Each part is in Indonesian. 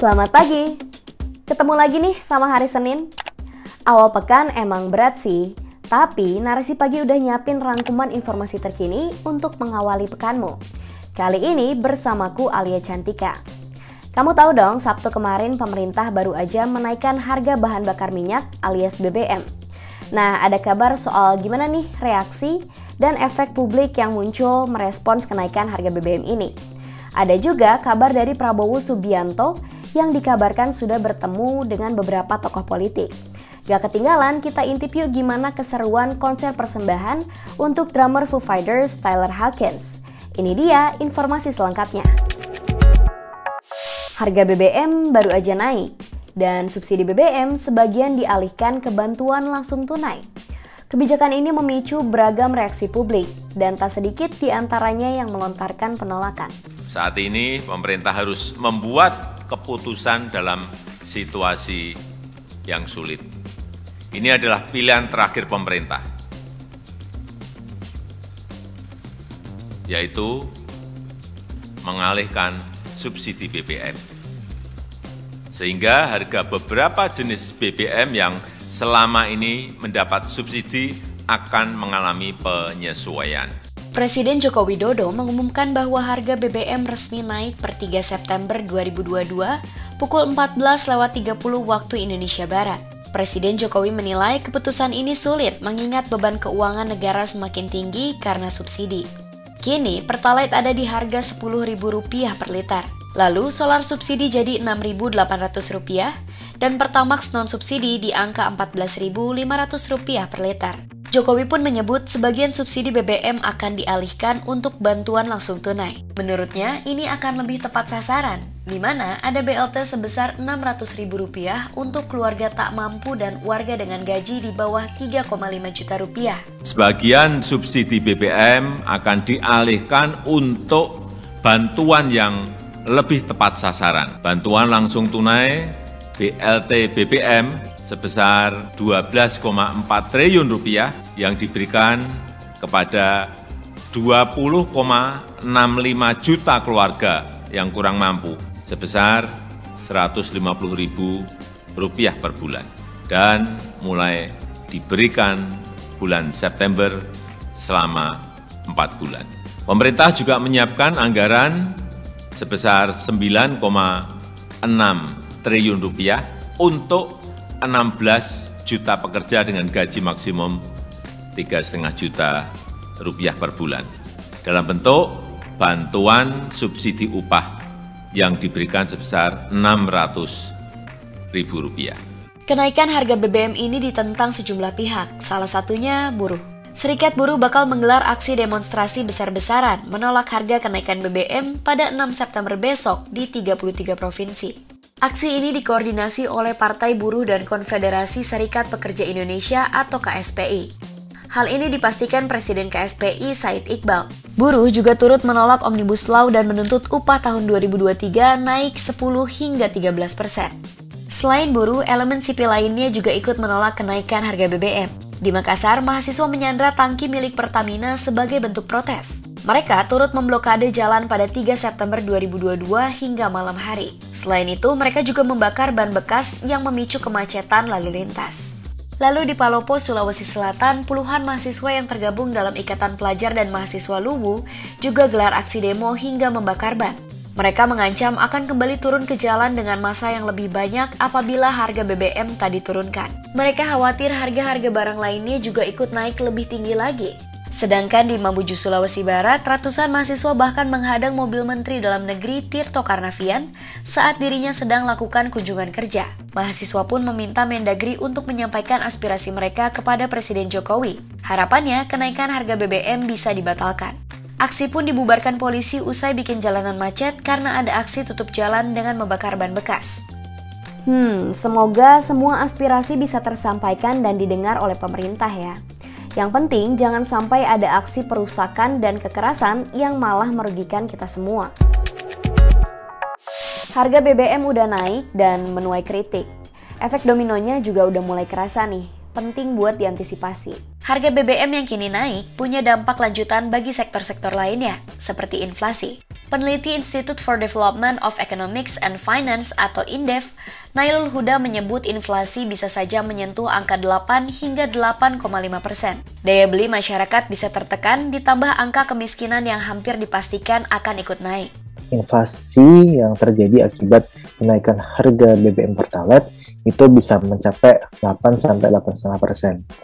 Selamat pagi, ketemu lagi nih sama hari Senin. Awal pekan emang berat sih, tapi Narasi Pagi udah nyiapin rangkuman informasi terkini untuk mengawali pekanmu. Kali ini bersamaku Alia Cantika. Kamu tahu dong, Sabtu kemarin pemerintah baru aja menaikkan harga bahan bakar minyak alias BBM. Nah, ada kabar soal gimana nih reaksi dan efek publik yang muncul merespons kenaikan harga BBM ini. Ada juga kabar dari Prabowo Subianto yang dikabarkan sudah bertemu dengan beberapa tokoh politik. Gak ketinggalan, kita intip yuk gimana keseruan konser persembahan untuk drummer Foo Fighters Taylor Hawkins. Ini dia informasi selengkapnya. Harga BBM baru aja naik, dan subsidi BBM sebagian dialihkan ke bantuan langsung tunai. Kebijakan ini memicu beragam reaksi publik, dan tak sedikit diantaranya yang melontarkan penolakan. Saat ini pemerintah harus membuat keputusan dalam situasi yang sulit. Ini adalah pilihan terakhir pemerintah, yaitu mengalihkan subsidi BBM. Sehingga harga beberapa jenis BBM yang selama ini mendapat subsidi akan mengalami penyesuaian. Presiden Joko Widodo mengumumkan bahwa harga BBM resmi naik per 3 September 2022 pukul 14.30 waktu Indonesia Barat. Presiden Jokowi menilai keputusan ini sulit mengingat beban keuangan negara semakin tinggi karena subsidi. Kini Pertalite ada di harga Rp10.000 per liter. Lalu solar subsidi jadi Rp6.800 dan Pertamax non-subsidi di angka Rp14.500 per liter. Jokowi pun menyebut sebagian subsidi BBM akan dialihkan untuk bantuan langsung tunai. Menurutnya, ini akan lebih tepat sasaran, di mana ada BLT sebesar Rp600.000 untuk keluarga tak mampu dan warga dengan gaji di bawah Rp3,5 juta. Sebagian subsidi BBM akan dialihkan untuk bantuan yang lebih tepat sasaran. Bantuan langsung tunai BLT BBM sebesar Rp12,4 triliun yang diberikan kepada 20,65 juta keluarga yang kurang mampu sebesar Rp150.000 per bulan dan mulai diberikan bulan September selama 4 bulan. Pemerintah juga menyiapkan anggaran sebesar Rp9,6 triliun untuk 16 juta pekerja dengan gaji maksimum Rp3,5 juta per bulan dalam bentuk bantuan subsidi upah yang diberikan sebesar Rp600.000. Kenaikan harga BBM ini ditentang sejumlah pihak, salah satunya buruh. Serikat Buruh bakal menggelar aksi demonstrasi besar-besaran menolak harga kenaikan BBM pada 6 September besok di 33 provinsi. Aksi ini dikoordinasi oleh Partai Buruh dan Konfederasi Serikat Pekerja Indonesia atau KSPI. Hal ini dipastikan Presiden KSPI Said Iqbal. Buruh juga turut menolak Omnibus Law dan menuntut upah tahun 2023 naik 10 hingga 13%. Selain buruh, elemen sipil lainnya juga ikut menolak kenaikan harga BBM. Di Makassar, mahasiswa menyandra tangki milik Pertamina sebagai bentuk protes. Mereka turut memblokade jalan pada 3 September 2022 hingga malam hari. Selain itu, mereka juga membakar ban bekas yang memicu kemacetan lalu lintas. Lalu di Palopo, Sulawesi Selatan, puluhan mahasiswa yang tergabung dalam Ikatan Pelajar dan Mahasiswa Luwu juga gelar aksi demo hingga membakar ban. Mereka mengancam akan kembali turun ke jalan dengan massa yang lebih banyak apabila harga BBM tak diturunkan. Mereka khawatir harga-harga barang lainnya juga ikut naik lebih tinggi lagi. Sedangkan di Mamuju, Sulawesi Barat, ratusan mahasiswa bahkan menghadang mobil Menteri Dalam Negeri Tirto Karnavian saat dirinya sedang lakukan kunjungan kerja. Mahasiswa pun meminta Mendagri untuk menyampaikan aspirasi mereka kepada Presiden Jokowi. Harapannya, kenaikan harga BBM bisa dibatalkan. Aksi pun dibubarkan polisi usai bikin jalanan macet karena ada aksi tutup jalan dengan membakar ban bekas. Semoga semua aspirasi bisa tersampaikan dan didengar oleh pemerintah ya. Yang penting jangan sampai ada aksi perusakan dan kekerasan yang malah merugikan kita semua. Harga BBM udah naik dan menuai kritik. Efek dominonya juga udah mulai kerasa nih. Penting buat diantisipasi. Harga BBM yang kini naik punya dampak lanjutan bagi sektor-sektor lainnya, seperti inflasi. peneliti Institute for Development of Economics and Finance atau INDEF, Nailul Huda menyebut inflasi bisa saja menyentuh angka 8 hingga 8,5%. Daya beli masyarakat bisa tertekan ditambah angka kemiskinan yang hampir dipastikan akan ikut naik. Inflasi yang terjadi akibat kenaikan harga BBM Pertalite itu bisa mencapai 8-8,5%.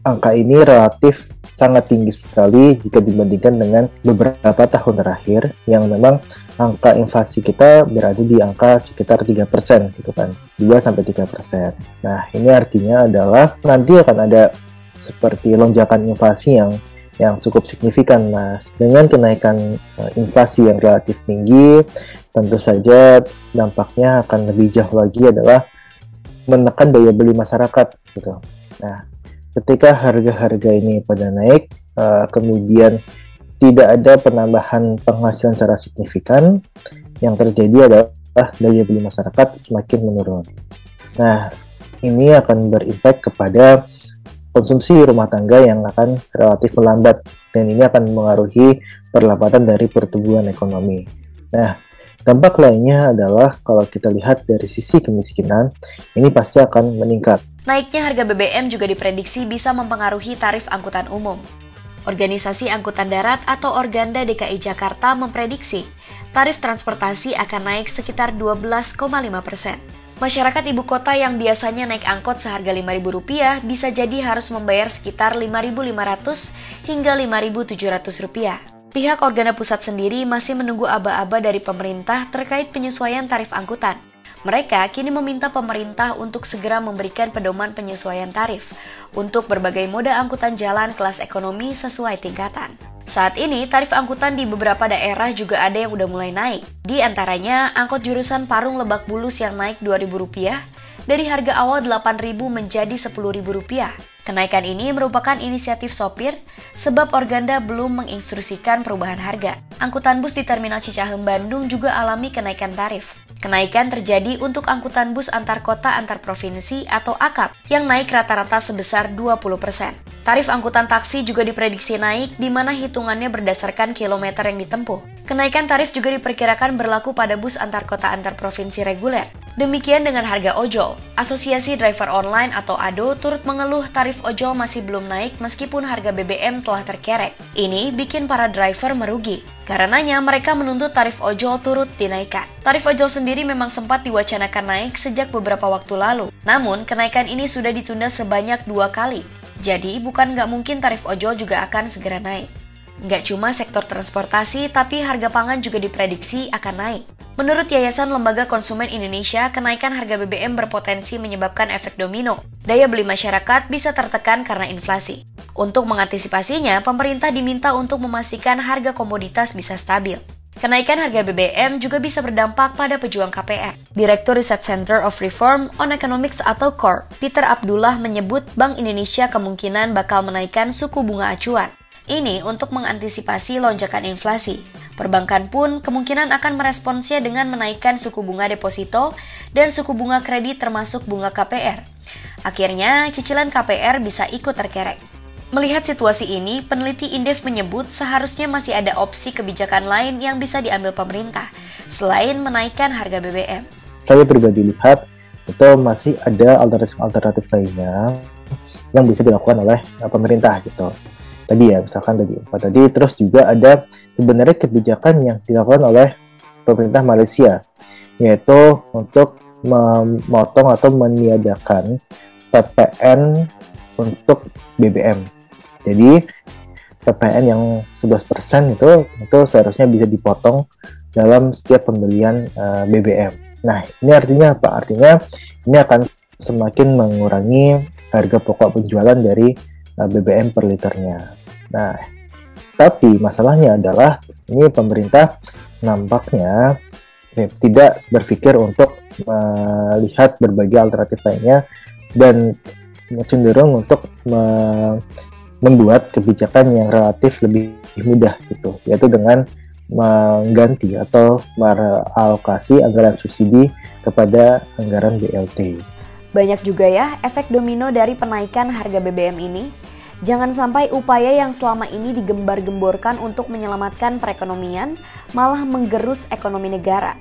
Angka ini relatif sangat tinggi sekali jika dibandingkan dengan beberapa tahun terakhir yang memang angka inflasi kita berada di angka sekitar 3% gitu kan, 2-3%. Nah, ini artinya adalah nanti akan ada seperti lonjakan inflasi yang cukup signifikan, Mas. Dengan kenaikan inflasi yang relatif tinggi, tentu saja dampaknya akan lebih jauh lagi adalah menekan daya beli masyarakat gitu. Nah, ketika harga-harga ini pada naik, kemudian tidak ada penambahan penghasilan secara signifikan, yang terjadi adalah daya beli masyarakat semakin menurun. Nah, ini akan berimpact kepada konsumsi rumah tangga yang akan relatif melambat, dan ini akan mengaruhi perlambatan dari pertumbuhan ekonomi. Nah, dampak lainnya adalah kalau kita lihat dari sisi kemiskinan, ini pasti akan meningkat. Naiknya harga BBM juga diprediksi bisa mempengaruhi tarif angkutan umum. Organisasi Angkutan Darat atau Organda DKI Jakarta memprediksi tarif transportasi akan naik sekitar 12,5%. Masyarakat ibu kota yang biasanya naik angkot seharga Rp5.000 bisa jadi harus membayar sekitar Rp5.500 hingga Rp5.700. Pihak Organda Pusat sendiri masih menunggu aba-aba dari pemerintah terkait penyesuaian tarif angkutan. Mereka kini meminta pemerintah untuk segera memberikan pedoman penyesuaian tarif untuk berbagai moda angkutan jalan kelas ekonomi sesuai tingkatan. Saat ini, tarif angkutan di beberapa daerah juga ada yang udah mulai naik. Di antaranya, angkot jurusan Parung Lebak Bulus yang naik Rp2.000 dari harga awal Rp8.000 menjadi Rp10.000. Kenaikan ini merupakan inisiatif sopir sebab Organda belum menginstruksikan perubahan harga. Angkutan bus di Terminal Cicahem Bandung juga alami kenaikan tarif. Kenaikan terjadi untuk angkutan bus antar kota antar provinsi atau AKAP yang naik rata-rata sebesar 20%. Tarif angkutan taksi juga diprediksi naik di mana hitungannya berdasarkan kilometer yang ditempuh. Kenaikan tarif juga diperkirakan berlaku pada bus antar kota antar provinsi reguler. Demikian dengan harga ojol. Asosiasi Driver Online atau ADO turut mengeluh tarif ojol masih belum naik meskipun harga BBM telah terkerek. Ini bikin para driver merugi. Karenanya mereka menuntut tarif ojol turut dinaikkan. Tarif ojol sendiri memang sempat diwacanakan naik sejak beberapa waktu lalu. Namun kenaikan ini sudah ditunda sebanyak 2 kali. Jadi bukan nggak mungkin tarif ojol juga akan segera naik. Nggak cuma sektor transportasi, tapi harga pangan juga diprediksi akan naik. Menurut Yayasan Lembaga Konsumen Indonesia, kenaikan harga BBM berpotensi menyebabkan efek domino. Daya beli masyarakat bisa tertekan karena inflasi. Untuk mengantisipasinya, pemerintah diminta untuk memastikan harga komoditas bisa stabil. Kenaikan harga BBM juga bisa berdampak pada pejuang KPR. Direktur Research Center of Reform on Economics atau CORE, Peter Abdullah menyebut Bank Indonesia kemungkinan bakal menaikkan suku bunga acuan. Ini untuk mengantisipasi lonjakan inflasi. Perbankan pun kemungkinan akan meresponsnya dengan menaikkan suku bunga deposito dan suku bunga kredit termasuk bunga KPR. Akhirnya, cicilan KPR bisa ikut terkerek. Melihat situasi ini, peneliti INDEF menyebut seharusnya masih ada opsi kebijakan lain yang bisa diambil pemerintah, selain menaikkan harga BBM. Saya pribadi lihat, itu masih ada alternatif lainnya yang bisa dilakukan oleh pemerintah gitu. Tadi ya, misalkan tadi terus juga ada sebenarnya kebijakan yang dilakukan oleh pemerintah Malaysia, yaitu untuk memotong atau meniadakan PPN untuk BBM. Jadi PPN yang 11% itu seharusnya bisa dipotong dalam setiap pembelian BBM. Nah, ini artinya apa? Artinya ini akan semakin mengurangi harga pokok penjualan dari BBM per liternya. Nah, tapi masalahnya adalah ini pemerintah nampaknya tidak berpikir untuk melihat berbagai alternatif lainnya dan cenderung untuk membuat kebijakan yang relatif lebih mudah gitu, yaitu dengan mengganti atau meralokasi anggaran subsidi kepada anggaran BLT. Banyak juga ya efek domino dari penaikan harga BBM ini. Jangan sampai upaya yang selama ini digembar-gemborkan untuk menyelamatkan perekonomian malah menggerus ekonomi negara.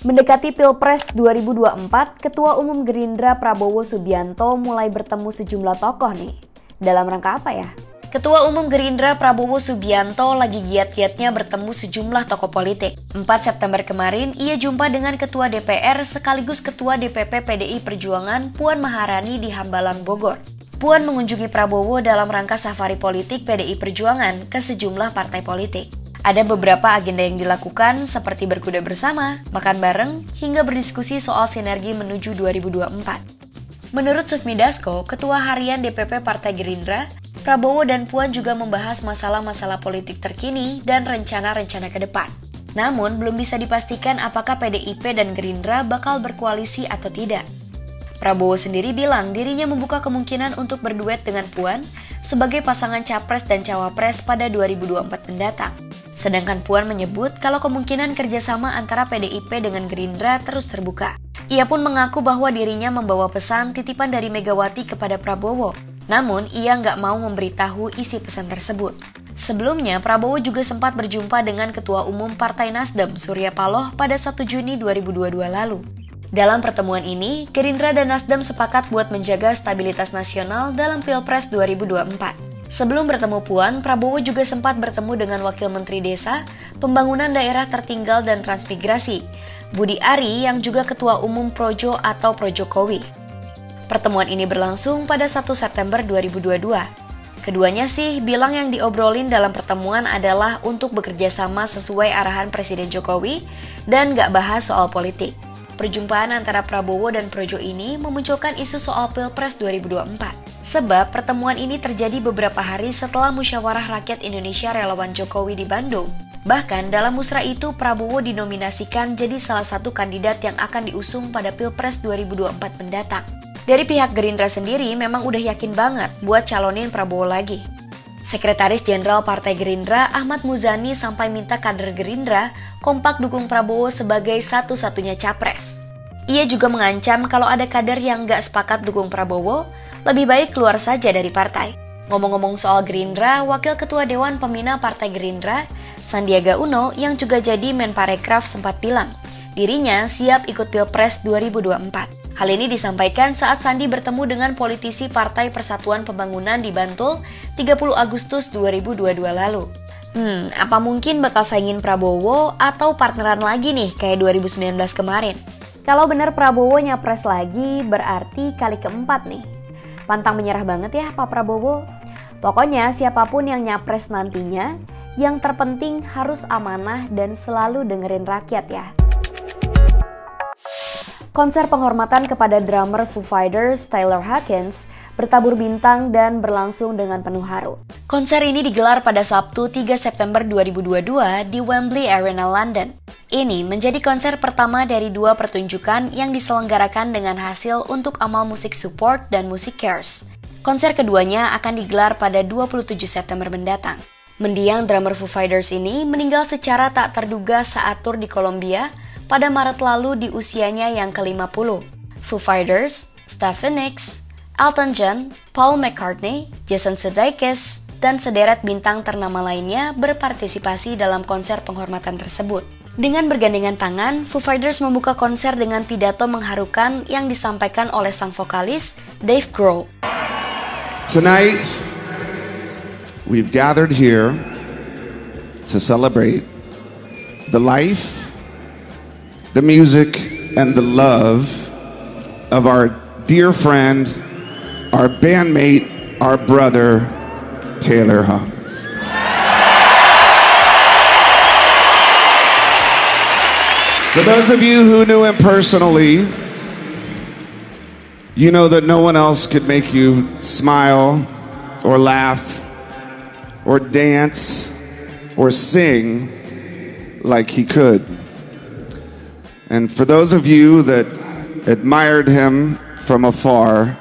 Mendekati Pilpres 2024, Ketua Umum Gerindra Prabowo Subianto mulai bertemu sejumlah tokoh nih. Dalam rangka apa ya? Ketua Umum Gerindra Prabowo Subianto lagi giat-giatnya bertemu sejumlah tokoh politik. 4 September kemarin, ia jumpa dengan Ketua DPR sekaligus Ketua DPP PDI Perjuangan Puan Maharani di Hambalang, Bogor. Puan mengunjungi Prabowo dalam rangka safari politik PDI Perjuangan ke sejumlah partai politik. Ada beberapa agenda yang dilakukan seperti berkuda bersama, makan bareng, hingga berdiskusi soal sinergi menuju 2024. Menurut Sufmi Dasko, Ketua Harian DPP Partai Gerindra, Prabowo dan Puan juga membahas masalah-masalah politik terkini dan rencana-rencana ke depan. Namun, belum bisa dipastikan apakah PDIP dan Gerindra bakal berkoalisi atau tidak. Prabowo sendiri bilang dirinya membuka kemungkinan untuk berduet dengan Puan sebagai pasangan Capres dan Cawapres pada 2024 mendatang. Sedangkan Puan menyebut kalau kemungkinan kerjasama antara PDIP dengan Gerindra terus terbuka. Ia pun mengaku bahwa dirinya membawa pesan titipan dari Megawati kepada Prabowo. Namun, ia nggak mau memberitahu isi pesan tersebut. Sebelumnya, Prabowo juga sempat berjumpa dengan Ketua Umum Partai Nasdem, Surya Paloh, pada 1 Juni 2022 lalu. Dalam pertemuan ini, Gerindra dan Nasdem sepakat buat menjaga stabilitas nasional dalam Pilpres 2024. Sebelum bertemu Puan, Prabowo juga sempat bertemu dengan Wakil Menteri Desa, Pembangunan Daerah Tertinggal dan Transmigrasi, Budi Ari yang juga Ketua Umum Projo atau Projokowi. Pertemuan ini berlangsung pada 1 September 2022. Keduanya sih bilang yang diobrolin dalam pertemuan adalah untuk bekerja sama sesuai arahan Presiden Jokowi dan gak bahas soal politik. Perjumpaan antara Prabowo dan Projo ini memunculkan isu soal Pilpres 2024. Sebab pertemuan ini terjadi beberapa hari setelah Musyawarah Rakyat Indonesia Relawan Jokowi di Bandung. Bahkan dalam musra itu Prabowo dinominasikan jadi salah satu kandidat yang akan diusung pada Pilpres 2024 mendatang. Dari pihak Gerindra sendiri memang udah yakin banget buat calonin Prabowo lagi. Sekretaris Jenderal Partai Gerindra Ahmad Muzani sampai minta kader Gerindra kompak dukung Prabowo sebagai satu-satunya capres. Ia juga mengancam kalau ada kader yang gak sepakat dukung Prabowo, lebih baik keluar saja dari partai. Ngomong-ngomong soal Gerindra, Wakil Ketua Dewan Pembina Partai Gerindra, Sandiaga Uno yang juga jadi Menparekraf sempat bilang, dirinya siap ikut Pilpres 2024. Hal ini disampaikan saat Sandi bertemu dengan politisi Partai Persatuan Pembangunan di Bantul 30 Agustus 2022 lalu. Apa mungkin bakal saingin Prabowo atau partneran lagi nih kayak 2019 kemarin? Kalau benar Prabowo nyapres lagi, berarti kali keempat nih. Pantang menyerah banget ya Pak Prabowo. Pokoknya siapapun yang nyapres nantinya, yang terpenting harus amanah dan selalu dengerin rakyat ya. Konser penghormatan kepada drummer Foo Fighters, Taylor Hawkins, bertabur bintang dan berlangsung dengan penuh haru. Konser ini digelar pada Sabtu 3 September 2022 di Wembley Arena, London. Ini menjadi konser pertama dari 2 pertunjukan yang diselenggarakan dengan hasil untuk Amal Musik Support dan Music Cares. Konser keduanya akan digelar pada 27 September mendatang. Mendiang drummer Foo Fighters ini meninggal secara tak terduga saat tur di Kolombia pada Maret lalu di usianya yang ke-50. Foo Fighters, Stevie Nicks, Elton John, Paul McCartney, Jason Sudeikis, dan sederet bintang ternama lainnya berpartisipasi dalam konser penghormatan tersebut. Dengan bergandengan tangan, Foo Fighters membuka konser dengan pidato mengharukan yang disampaikan oleh sang vokalis, Dave Grohl. Tonight, we've gathered here to celebrate the life, the music, and the love of our dear friend, our bandmate, our brother, Taylor Hawkins. For those of you who knew him personally, you know that no one else could make you smile or laugh or dance or sing like he could. And for those of you that admired him from afar,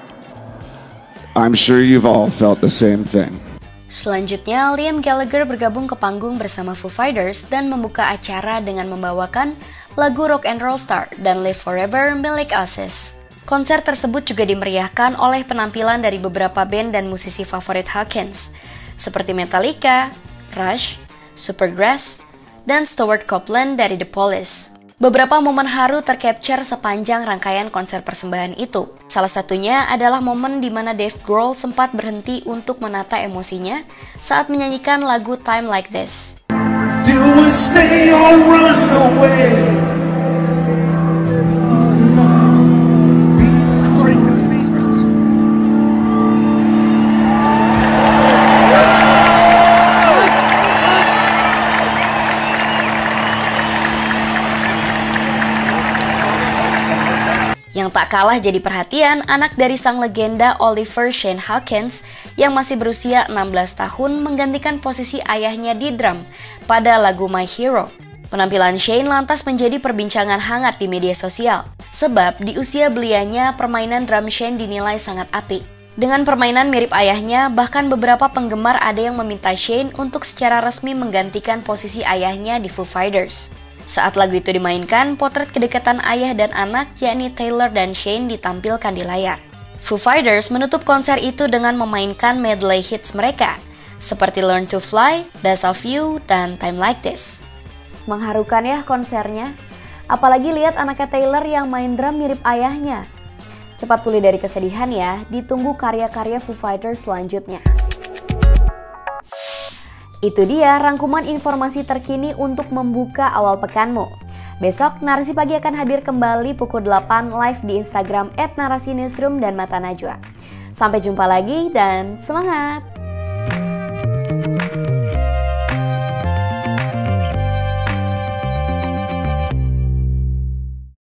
I'm sure you've all felt the same thing. Selanjutnya, Liam Gallagher bergabung ke panggung bersama Foo Fighters dan membuka acara dengan membawakan lagu Rock and Roll Star dan Live Forever milik Oasis. Konser tersebut juga dimeriahkan oleh penampilan dari beberapa band dan musisi favorit Hawkins, seperti Metallica, Rush, Supergrass, dan Stewart Copeland dari The Police. Beberapa momen haru tercapture sepanjang rangkaian konser persembahan itu. Salah satunya adalah momen di mana Dave Grohl sempat berhenti untuk menata emosinya saat menyanyikan lagu Time Like This. Do we stay or run away? Yang tak kalah jadi perhatian, anak dari sang legenda Oliver Shane Hawkins yang masih berusia 16 tahun menggantikan posisi ayahnya di drum pada lagu My Hero. Penampilan Shane lantas menjadi perbincangan hangat di media sosial, sebab di usia belianya permainan drum Shane dinilai sangat apik. Dengan permainan mirip ayahnya, bahkan beberapa penggemar ada yang meminta Shane untuk secara resmi menggantikan posisi ayahnya di Foo Fighters. Saat lagu itu dimainkan, potret kedekatan ayah dan anak yakni Taylor dan Shane ditampilkan di layar. Foo Fighters menutup konser itu dengan memainkan medley hits mereka, seperti Learn to Fly, Best of You, dan Time Like This. Mengharukan ya konsernya, apalagi lihat anaknya Taylor yang main drum mirip ayahnya. Cepat pulih dari kesedihan ya, ditunggu karya-karya Foo Fighters selanjutnya. Itu dia rangkuman informasi terkini untuk membuka awal pekanmu. Besok Narasi Pagi akan hadir kembali pukul 8 live di Instagram @narasinewsroom dan Mata Najwa. Sampai jumpa lagi dan semangat!